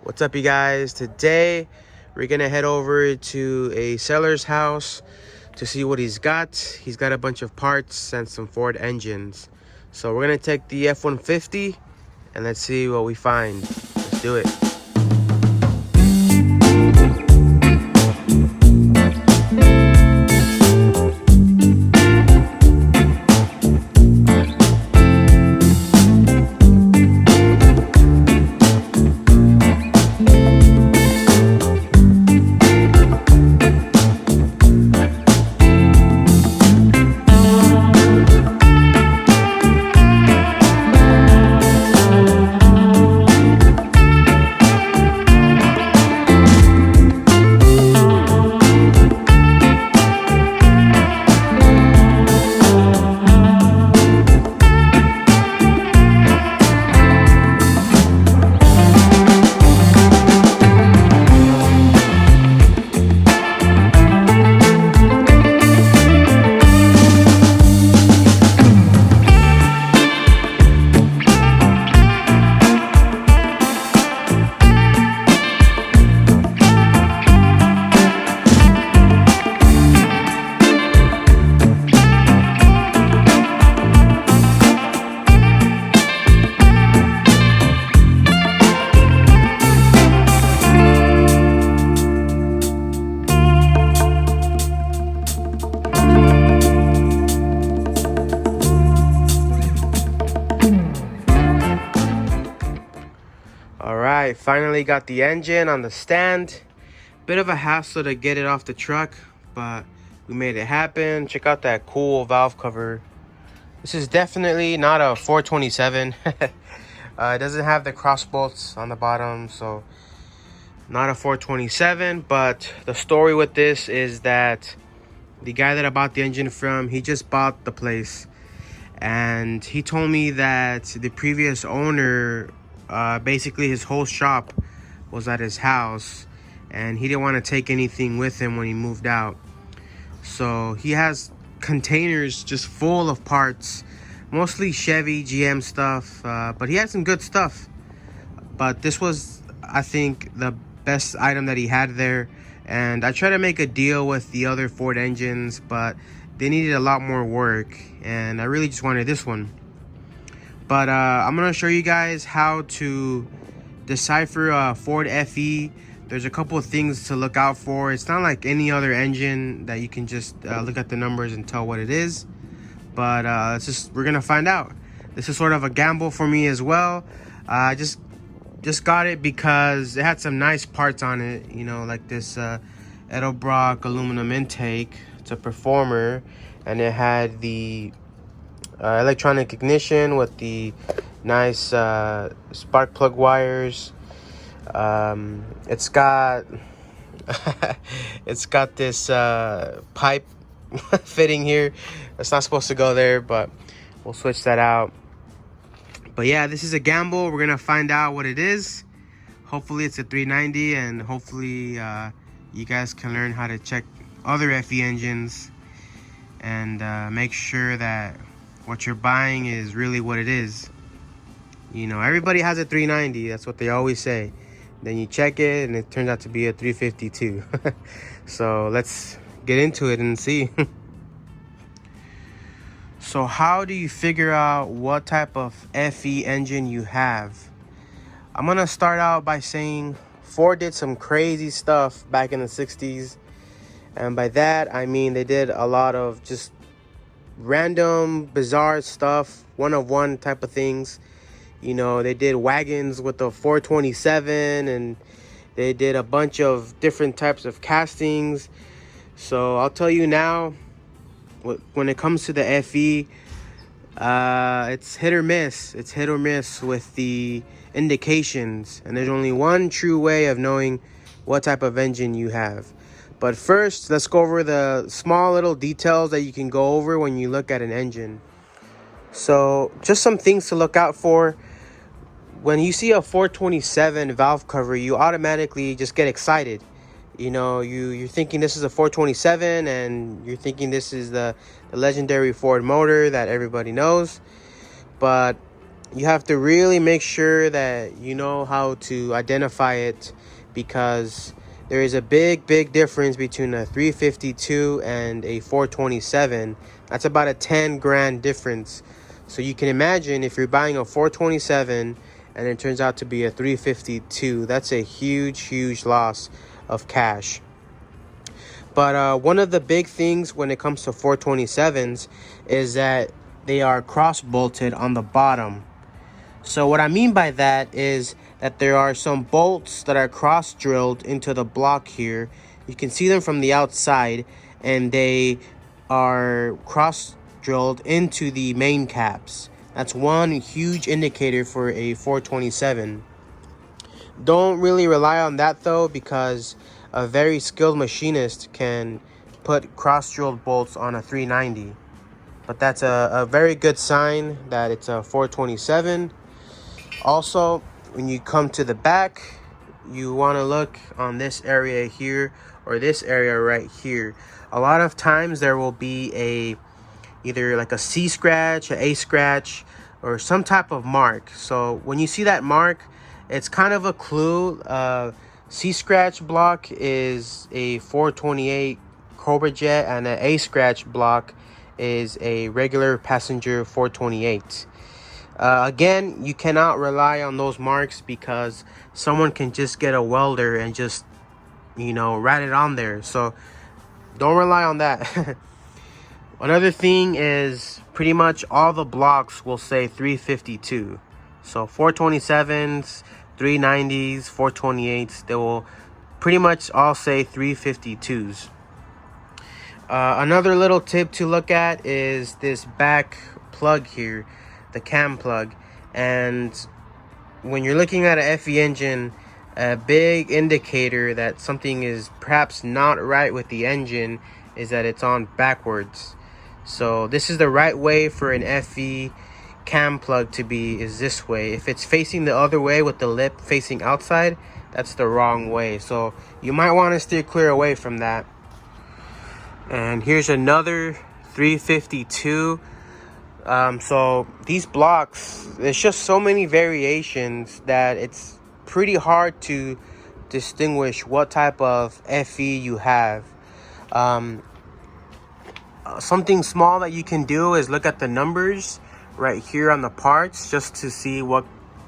What's up, you guys? Today we're gonna head over to a seller's house to see what he's got. He's got a bunch of parts and some Ford engines. So we're gonna take the F-150 and let's see what we find. Let's do it. Alright, finally got the engine on the stand. Bit of a hassle to get it off the truck, but we made it happen. Check out that cool valve cover. This is definitely not a 427. It doesn't have the cross bolts on the bottom, so not a 427. But the story with this is that the guy that I bought the engine from, he just bought the place, and he told me that the previous owner, basically his whole shop was at his house, and he didn't want to take anything with him when he moved out. So he has containers just full of parts, mostly Chevy, GM stuff, but he had some good stuff. But this was, I think, the best item that he had there. And I tried to make a deal with the other Ford engines, but they needed a lot more work, and I really just wanted this one. But I'm gonna show you guys how to decipher a Ford FE. There's a couple of things to look out for. It's not like any other engine that you can just look at the numbers and tell what it is. But we're gonna find out. This is sort of a gamble for me as well. I just got it because it had some nice parts on it. You know, like this Edelbrock aluminum intake. It's a Performer, and it had the electronic ignition with the nice spark plug wires. It's got it's got this pipe fitting here. It's not supposed to go there, but we'll switch that out. But yeah, this is a gamble. We're gonna find out what it is. Hopefully it's a 390, and hopefully you guys can learn how to check other FE engines and make sure that what you're buying is really what it is. You know, everybody has a 390. That's what they always say. Then you check it and it turns out to be a 352. So let's get into it and see. So how do you figure out what type of FE engine you have? I'm gonna start out by saying Ford did some crazy stuff back in the 60s. And by that, I mean they did a lot of just random, bizarre stuff, one-of-one type of things. You know, they did wagons with the 427, and they did a bunch of different types of castings. So I'll tell you now, when it comes to the FE, it's hit or miss. It's hit or miss with the indications, and there's only one true way of knowing what type of engine you have. But first, let's go over the small little details that you can go over when you look at an engine. So just some things to look out for. When you see a 427 valve cover, you automatically just get excited. You know, you're thinking this is a 427, and you're thinking this is the legendary Ford motor that everybody knows. But you have to really make sure that you know how to identify it, because there is a big difference between a 352 and a 427. That's about a 10 grand difference. So you can imagine if you're buying a 427 and it turns out to be a 352, that's a huge loss of cash. But one of the big things when it comes to 427s is that they are cross bolted on the bottom. So what I mean by that is that there are some bolts that are cross drilled into the block here. You can see them from the outside, and they are cross drilled into the main caps. That's one huge indicator for a 427. Don't really rely on that though, because a very skilled machinist can put cross drilled bolts on a 390. But that's a very good sign that it's a 427. Also, when you come to the back, you want to look on this area here, or this area right here. A lot of times there will be either like a C scratch, a scratch, or some type of mark. So when you see that mark, it's kind of a clue. C scratch block is a 428 Cobra Jet, and an A scratch block is a regular passenger 428. Again, you cannot rely on those marks, because someone can just get a welder and just, write it on there. So don't rely on that. Another thing is pretty much all the blocks will say 352. So 427s, 390s, 428s, they will pretty much all say 352s. Another little tip to look at is this back plug here, the cam plug. And when you're looking at an FE engine, a big indicator that something is perhaps not right with the engine is that it's on backwards. So this is the right way for an FE cam plug to be, is this way. If it's facing the other way with the lip facing outside, that's the wrong way. So you might want to steer clear away from that. And here's another 352. So these blocks, there's just so many variations that it's pretty hard to distinguish what type of FE you have. Something small that you can do is look at the numbers right here on the parts, just to see what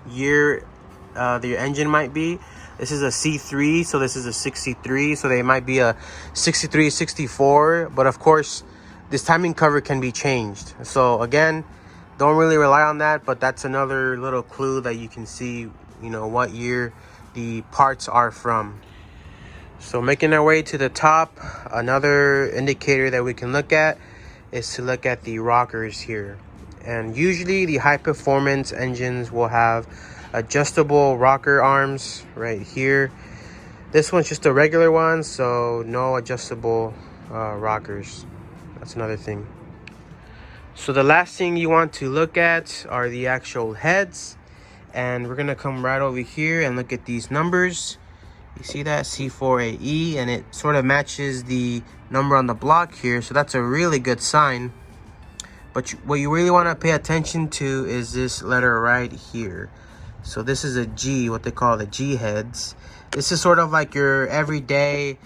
year the engine might be. This is a C3, so this is a 63, so they might be a 63, 64, but of course this timing cover can be changed. So again, don't really rely on that, but that's another little clue that you can see, what year the parts are from. So making our way to the top, another indicator that we can look at is to look at the rockers here. And usually the high performance engines will have adjustable rocker arms right here. This one's just a regular one, so no adjustable rockers. That's another thing. So the last thing you want to look at are the actual heads, and we're gonna come right over here and look at these numbers. You see that C4AE, and it sort of matches the number on the block here, so that's a really good sign. But what you really want to pay attention to is this letter right here. So this is a G, what they call the G heads. This is sort of like your everyday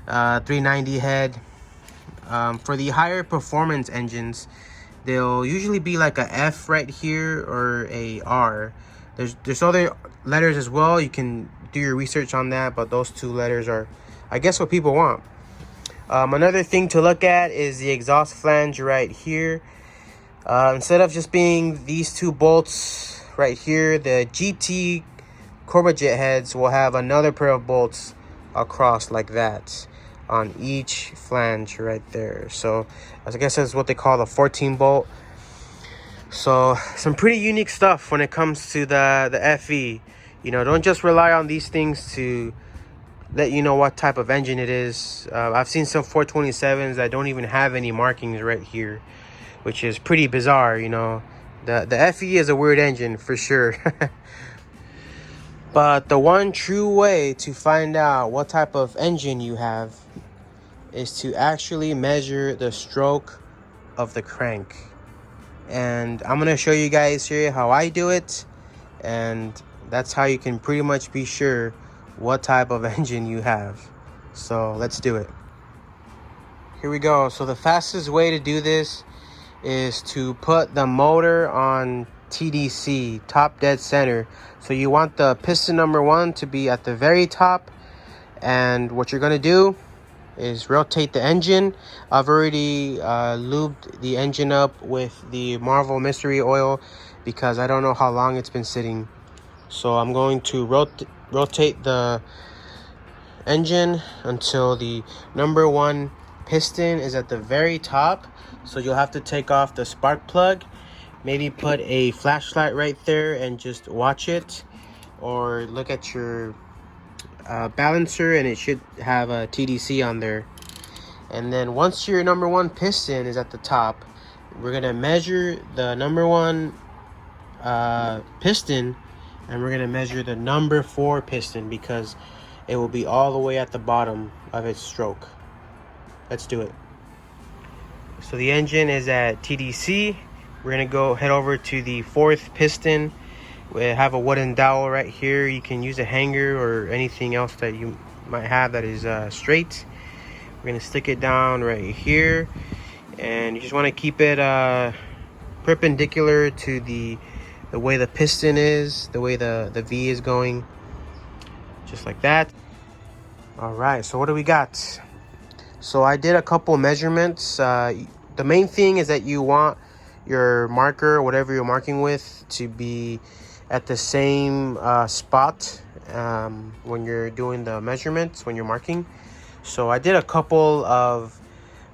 390 head. For the higher performance engines, they'll usually be like a F right here or a R. There's other letters as well. You can do your research on that, but those two letters are, I guess, what people want. Another thing to look at is the exhaust flange right here. Instead of just being these two bolts right here, the GT Cobra Jet heads will have another pair of bolts across like that on each flange right there. So I guess that's what they call the 14 bolt. So some pretty unique stuff when it comes to the FE. Don't just rely on these things to let you know what type of engine it is. I've seen some 427s that don't even have any markings right here, which is pretty bizarre. The FE is a weird engine for sure. But the one true way to find out what type of engine you have is to actually measure the stroke of the crank. and I'm gonna show you guys here how I do it, and that's how you can pretty much be sure what type of engine you have. So let's do it. Here we go. So the fastest way to do this is to put the motor on TDC, top dead center. So you want the piston number 1 to be at the very top, and what you're gonna do is rotate the engine. I've already lubed the engine up with the Marvel Mystery Oil because I don't know how long it's been sitting. So I'm going to rotate the engine until the number 1 piston is at the very top. So you'll have to take off the spark plug, maybe put a flashlight right there and just watch it, or look at your balancer and it should have a TDC on there. And then once your number 1 piston is at the top, we're gonna measure the number 1 piston, and we're gonna measure the number 4 piston because it will be all the way at the bottom of its stroke. Let's do it. So the engine is at TDC. We're gonna head over to the 4th piston. We have a wooden dowel right here. You can use a hanger or anything else that you might have that is straight. We're gonna stick it down right here, and you just want to keep it perpendicular to the way the piston is, the way the V is going, just like that. All right, so what do we got? So I did a couple measurements. The main thing is that you want your marker, whatever you're marking with, to be at the same spot when you're doing the measurements, when you're marking. So I did a couple of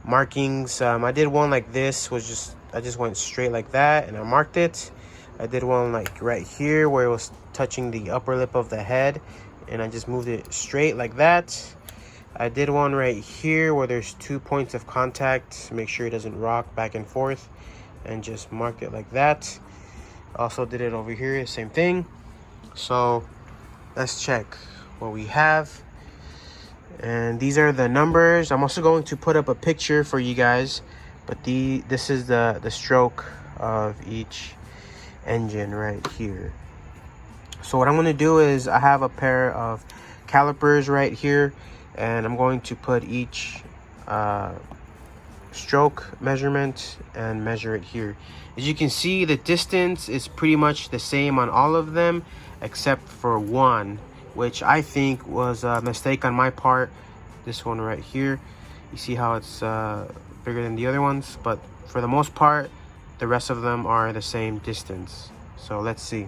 markings. I did one like this, I just went straight like that and I marked it. I did one like right here where it was touching the upper lip of the head, and I just moved it straight like that. I did one right here where there's 2 points of contact, make sure it doesn't rock back and forth, and just marked it like that. Also did it over here, same thing. So let's check what we have. And these are the numbers. I'm also going to put up a picture for you guys, but this is the stroke of each engine right here. So what I'm going to do is I have a pair of calipers right here, and I'm going to put each stroke measurement and measure it here. As you can see, the distance is pretty much the same on all of them except for one, which I think was a mistake on my part. This one right here, you see how it's bigger than the other ones, but for the most part the rest of them are the same distance. So let's see.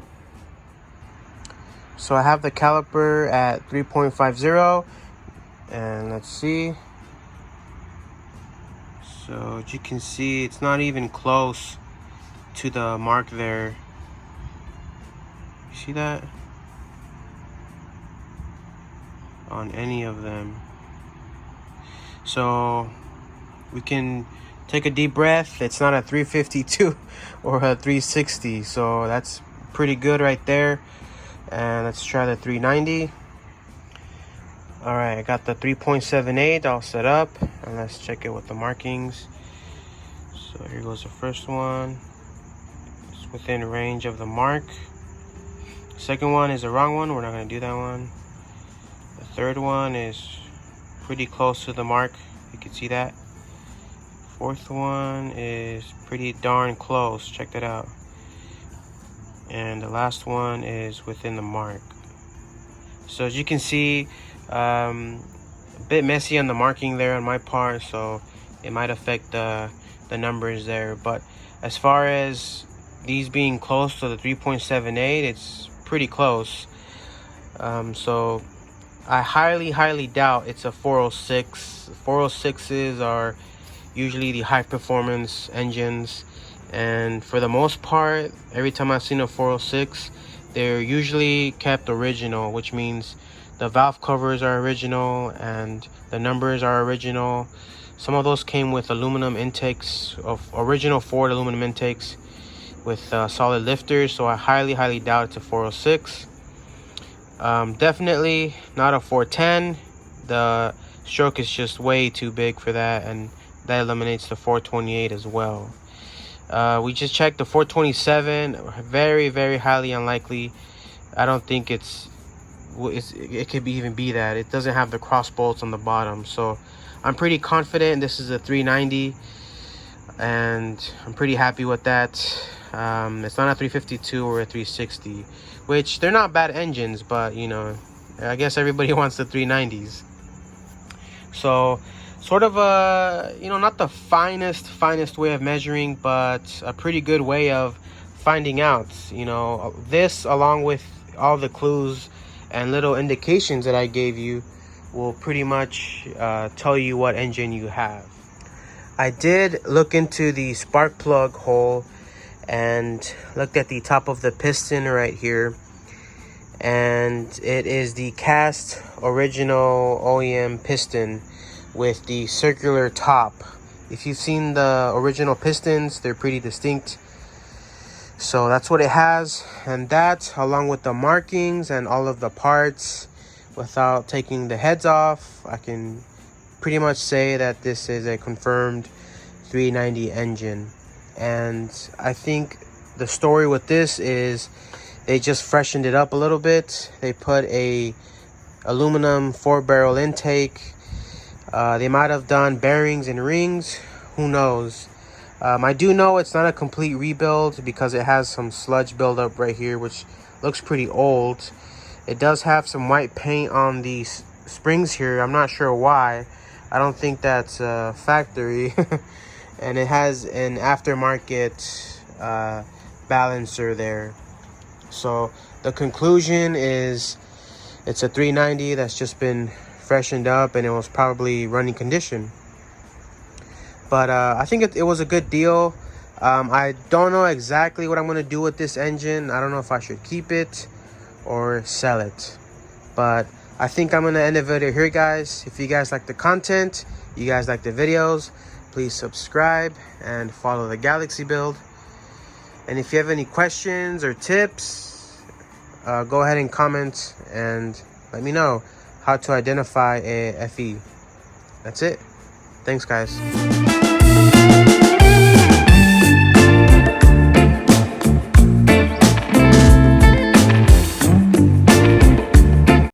So I have the caliper at 3.50, and let's see. So as you can see, it's not even close to the mark there. You see that? On any of them. So we can take a deep breath. It's not a 352 or a 360, so that's pretty good right there. And let's try the 390. All right, I got the 3.78 all set up, and let's check it with the markings. So here goes the first one. It's within range of the mark. The second one is the wrong one. We're not going to do that one. The third one is pretty close to the mark. You can see that. Fourth one is pretty darn close. Check that out. And the last one is within the mark. So as you can see, a bit messy on the marking there on my part, so it might affect the numbers there. But as far as these being close to the 3.78, it's pretty close. So I highly doubt it's a 406. 406s are usually the high performance engines, and for the most part, every time I've seen a 406, they're usually kept original, which means the valve covers are original and the numbers are original. Some of those came with aluminum intakes, of original Ford aluminum intakes with solid lifters, so I highly doubt it's a 406. Definitely not a 410. The stroke is just way too big for that, and that eliminates the 428 as well. We just checked the 427. Very, very highly unlikely. I don't think it could even be that. It doesn't have the cross bolts on the bottom, so I'm pretty confident this is a 390, and I'm pretty happy with that. It's not a 352 or a 360, which they're not bad engines, but you know, I guess everybody wants the 390s. So sort of a, you know, not the finest way of measuring, but a pretty good way of finding out. You know, this along with all the clues and little indications that I gave you will pretty much tell you what engine you have. I did look into the spark plug hole and looked at the top of the piston right here, and it is the cast original OEM piston with the circular top. If you've seen the original pistons, they're pretty distinct. So that's what it has, and that along with the markings and all of the parts, without taking the heads off, I can pretty much say that this is a confirmed 390 engine. And I think the story with this is they just freshened it up a little bit. They put a aluminum 4-barrel intake. They might have done bearings and rings, who knows. I do know it's not a complete rebuild because it has some sludge buildup right here, which looks pretty old. It does have some white paint on the springs here. I'm not sure why. I don't think that's a factory. And it has an aftermarket balancer there. So the conclusion is it's a 390 that's just been freshened up, and it was probably running condition. But I think it was a good deal. I don't know exactly what I'm going to do with this engine. I don't know if I should keep it or sell it. But I think I'm going to end the video here, guys. If you guys like the content, you guys like the videos, please subscribe and follow the Galaxy build. And if you have any questions or tips, go ahead and comment and let me know how to identify a FE. That's it. Thanks, guys.